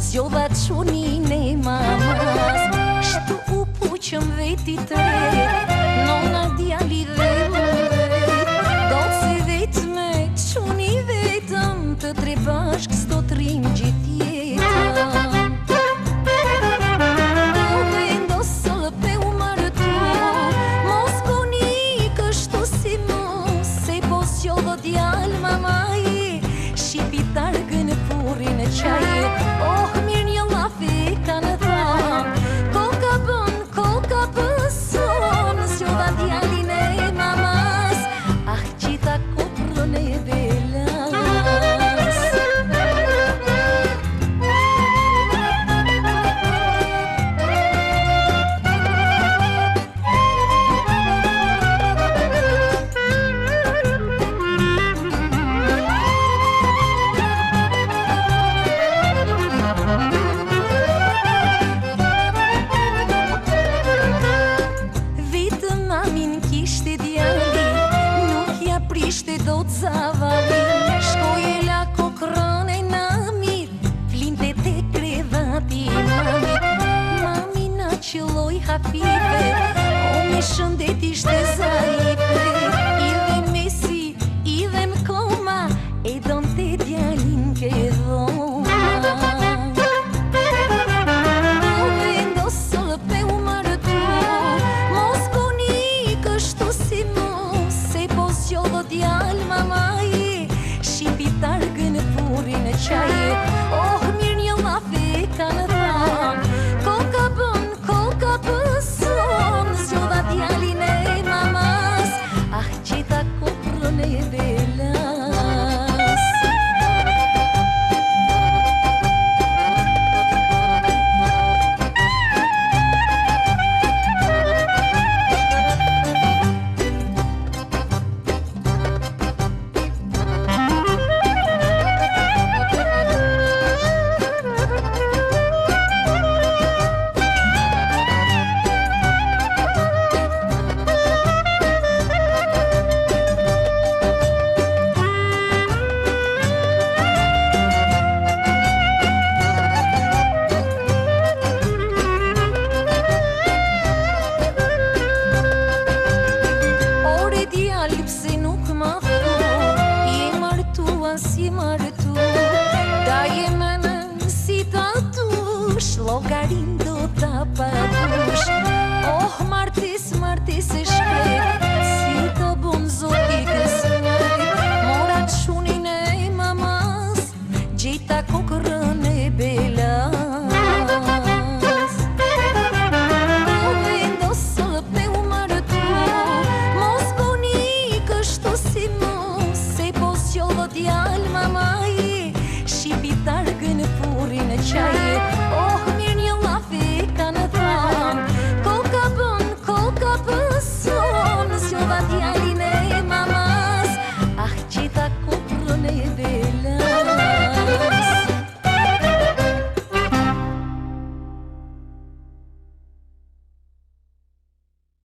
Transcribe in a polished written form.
Zjodha qunin e mamas, shtu u puqëm veti të ret, nona djali dhe më vet, do si vetme quni vetëm, të tre bashk s'do të rrim gjithë jetën. Do vendosë pe u martu, mos koni kështu si mu, se po zjodho djal mamaje, shqipitar gënë purin e qaje. Oh, mirë një lafi ka në thamë, koka pëson, zjodha djalin e mamas, ah qita koprën e belas. Prishte do të zavali, shkoje la kokrën e namit, flinte te krevati mamit. Mami na qëlloj hafife, o me shëndet ishte zaife, idhe mesi, idhe m'koma, e don të djalin ke dhoma. Do vendosë pe u martu, mos koni kështu si mu, zjodho djal mamaje, shqipitar gënë purin e qaje. Oh, mirë një lafi ka në thamë, koka pëson, zjodha djalin e mamas, ah qita koprën e belas. Si martu, da jemenën si tatush, llogarin do ta pagush. Oh, martis e shpejt, si të bun zoti kësaj, mora qunin e mamas, gjeta kokrën e belas. Do vendosë pe u martu, mos koni kështu si mu, se po zjodho djal mamaje, shqipitar